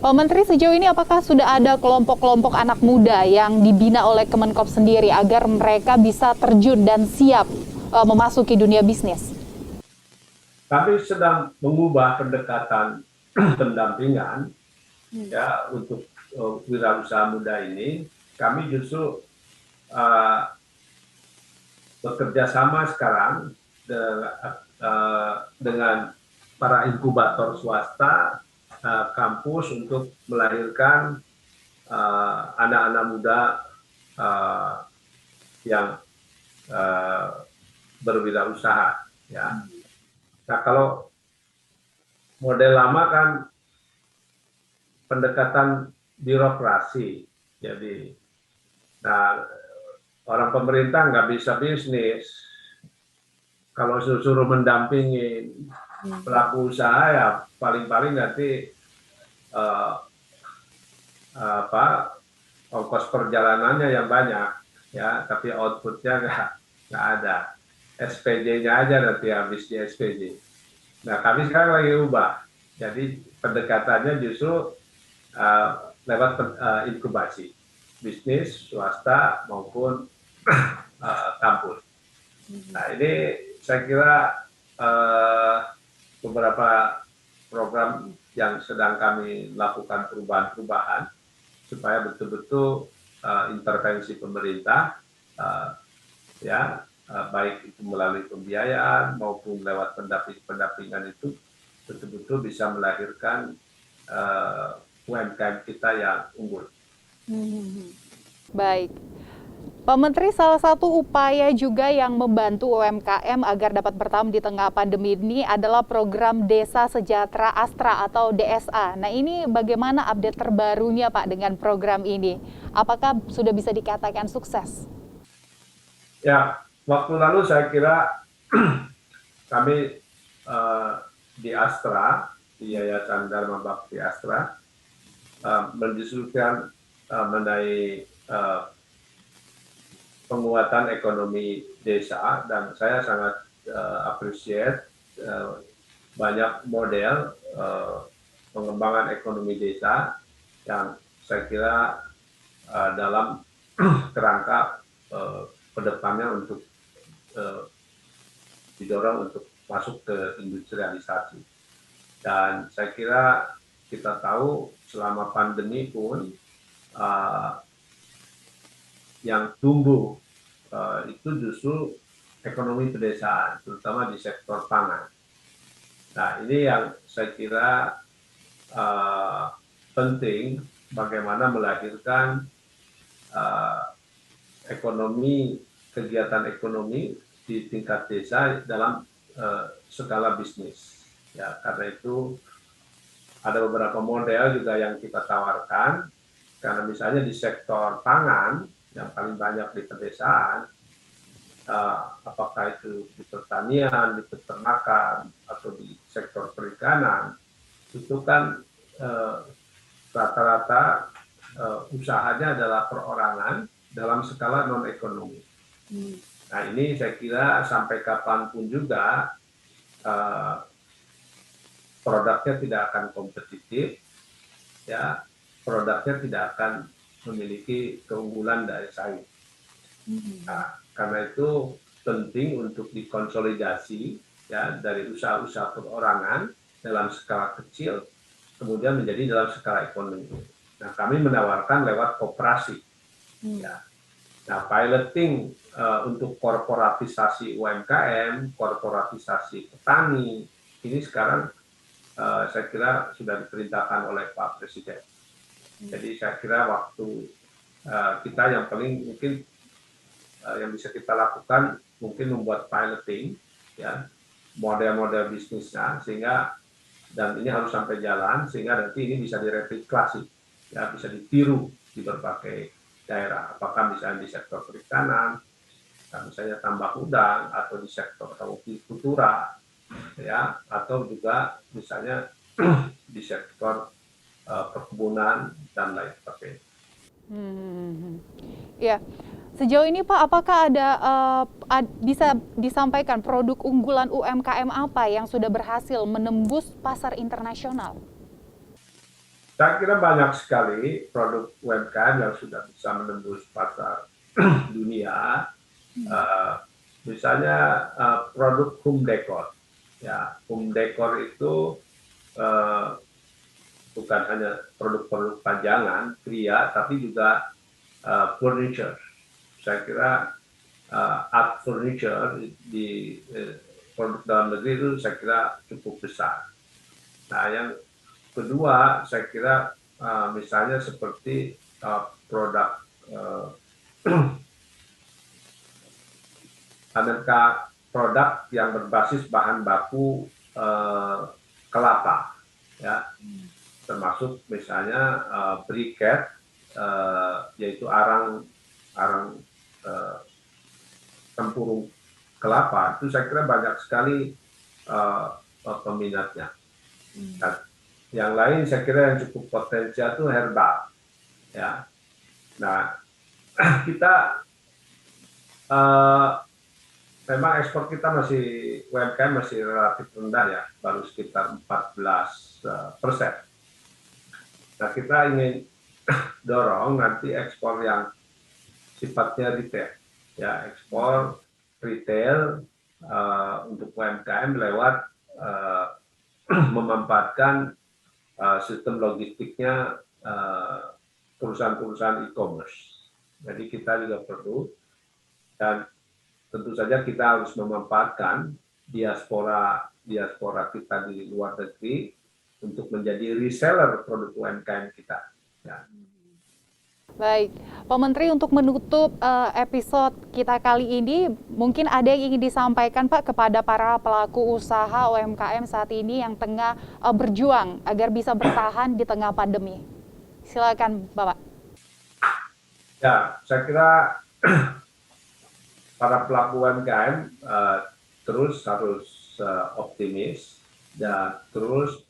Pak Menteri, sejauh ini apakah sudah ada kelompok-kelompok anak muda yang dibina oleh Kemenkop sendiri agar mereka bisa terjun dan siap memasuki dunia bisnis? Kami sedang mengubah pendekatan pendampingan ya untuk wirausaha muda ini. Kami justru uh, bekerja sama sekarang dengan para inkubator swasta kampus untuk melahirkan anak-anak muda yang berwirausaha ya. Nah, kalau model lama kan pendekatan birokrasi, jadi nah orang pemerintah nggak bisa bisnis kalau suruh mendampingi pelaku usaha, ya paling-paling nanti ongkos perjalanannya yang banyak ya, tapi outputnya nggak ada. SPJ-nya aja nanti habis di SPJ. Nah, kami sekarang lagi ubah. Jadi pendekatannya justru lewat inkubasi bisnis swasta maupun kampus. Nah, ini saya kira beberapa program yang sedang kami lakukan perubahan-perubahan supaya betul-betul intervensi pemerintah ya baik itu melalui pembiayaan maupun lewat pendampingan itu betul-betul bisa melahirkan UMKM kita yang unggul. Baik. Pak Menteri, salah satu upaya juga yang membantu UMKM agar dapat bertahan di tengah pandemi ini adalah program Desa Sejahtera Astra atau DSA. Nah, ini bagaimana update terbarunya Pak dengan program ini? Apakah sudah bisa dikatakan sukses? Ya, waktu lalu saya kira kami di Astra, di Yayasan Dharma Bakti Astra, mendiskusikan mengenai penguatan ekonomi desa, dan saya sangat appreciate banyak model pengembangan ekonomi desa yang saya kira dalam kerangka kedepannya untuk didorong untuk masuk ke industrialisasi. Dan saya kira kita tahu selama pandemi pun yang tumbuh itu justru ekonomi pedesaan, terutama di sektor pangan. Nah, ini yang saya kira penting, bagaimana melahirkan kegiatan ekonomi di tingkat desa dalam skala bisnis. Ya, karena itu ada beberapa model juga yang kita tawarkan, karena misalnya di sektor pangan yang paling banyak di pedesaan, apakah itu di pertanian, di peternakan, atau di sektor perikanan, itu kan rata-rata usahanya adalah perorangan dalam skala non-ekonomi. Nah, ini saya kira sampai kapanpun juga produknya tidak akan kompetitif, ya, produknya tidak akan memiliki keunggulan dari saing. Nah, karena itu penting untuk dikonsolidasi ya dari usaha-usaha perorangan dalam skala kecil kemudian menjadi dalam skala ekonomi. Nah, kami menawarkan lewat koperasi. Ya. Nah, piloting untuk korporatisasi UMKM, korporatisasi petani, ini sekarang saya kira sudah diperintahkan oleh Pak Presiden. Jadi saya kira waktu kita yang paling mungkin yang bisa kita lakukan mungkin membuat piloting ya model-model bisnisnya, sehingga dan ini harus sampai jalan sehingga nanti ini bisa direplikasi ya, bisa ditiru di berbagai daerah, apakah misalnya di sektor perikanan, misalnya tambak udang, atau di sektor hortikultura ya, atau juga misalnya di sektor perkebunan dan lain sebagainya. Ya, sejauh ini Pak, apakah bisa disampaikan produk unggulan UMKM apa yang sudah berhasil menembus pasar internasional? Saya kira banyak sekali produk UMKM yang sudah bisa menembus pasar dunia. Misalnya produk home decor. Ya, home decor itu bukan hanya produk-produk pajangan pria, tapi juga furniture. Saya kira art furniture di produk dalam negeri itu saya kira cukup besar. Nah, yang kedua saya kira misalnya seperti produk aneka produk yang berbasis bahan baku kelapa, ya, termasuk misalnya briquette, yaitu arang tempurung kelapa. Itu saya kira banyak sekali peminatnya. Dan yang lain saya kira yang cukup potensial itu herbal, ya. Nah, kita memang ekspor kita masih UMKM masih relatif rendah, ya, baru sekitar 14%. Nah, kita ingin dorong nanti ekspor yang sifatnya retail, ya, ekspor retail untuk UMKM lewat memanfaatkan sistem logistiknya perusahaan-perusahaan e-commerce. Jadi kita juga perlu, dan tentu saja kita harus memanfaatkan diaspora kita di luar negeri untuk menjadi reseller produk UMKM kita. Ya. Baik, Pak Menteri, untuk menutup episode kita kali ini, mungkin ada yang ingin disampaikan Pak kepada para pelaku usaha UMKM saat ini yang tengah berjuang agar bisa bertahan di tengah pandemi. Silakan Bapak. Ya, saya kira para pelaku UMKM terus harus optimis dan terus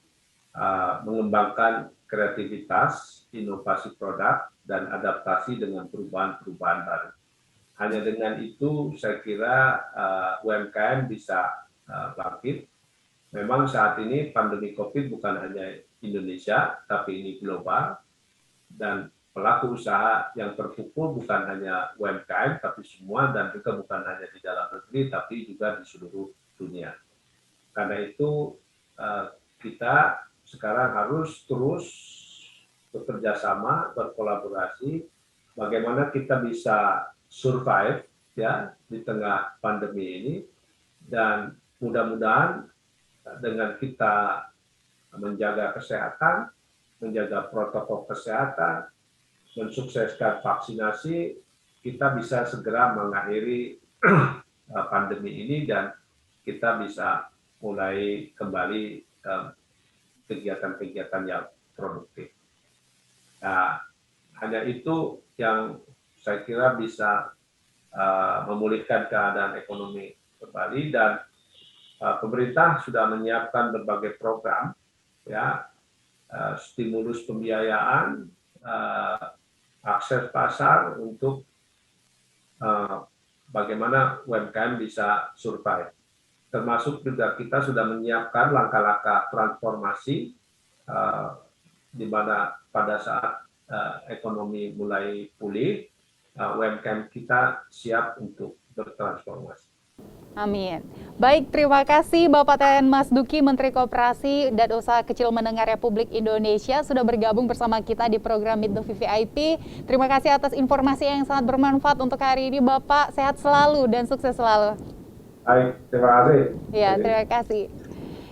mengembangkan kreativitas, inovasi produk, dan adaptasi dengan perubahan-perubahan baru. Hanya dengan itu saya kira UMKM bisa bangkit. Memang saat ini pandemi COVID bukan hanya Indonesia, tapi ini global, dan pelaku usaha yang terpukul bukan hanya UMKM, tapi semua, dan juga bukan hanya di dalam negeri, tapi juga di seluruh dunia. Karena itu kita sekarang harus terus bekerja sama, berkolaborasi, bagaimana kita bisa survive, ya, di tengah pandemi ini, dan mudah-mudahan dengan kita menjaga kesehatan, menjaga protokol kesehatan, mensukseskan vaksinasi, kita bisa segera mengakhiri pandemi ini dan kita bisa mulai kembali kegiatan-kegiatan yang produktif. Nah, hanya itu yang saya kira bisa memulihkan keadaan ekonomi kembali, dan pemerintah sudah menyiapkan berbagai program, ya, stimulus pembiayaan, akses pasar untuk bagaimana UMKM bisa survive. Termasuk juga kita sudah menyiapkan langkah-langkah transformasi di mana pada saat ekonomi mulai pulih, UMKM kita siap untuk bertransformasi. Amin. Baik, terima kasih Bapak Teten Mas Duki, Menteri Koperasi dan Usaha Kecil Menengah Republik Indonesia, sudah bergabung bersama kita di program Meet the VVIP. Terima kasih atas informasi yang sangat bermanfaat untuk hari ini, Bapak. Sehat selalu dan sukses selalu. Baik, terima kasih. Ya, terima kasih.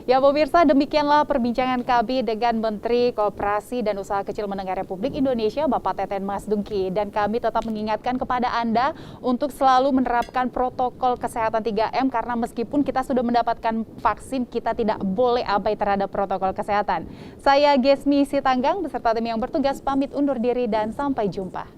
Ya pemirsa, demikianlah perbincangan kami dengan Menteri Koperasi dan Usaha Kecil Menengah Republik Indonesia, Bapak Teten Mas Duki. Dan kami tetap mengingatkan kepada Anda untuk selalu menerapkan protokol kesehatan 3M, karena meskipun kita sudah mendapatkan vaksin, kita tidak boleh abai terhadap protokol kesehatan. Saya Gesmi Sitanggang beserta tim yang bertugas pamit undur diri dan sampai jumpa.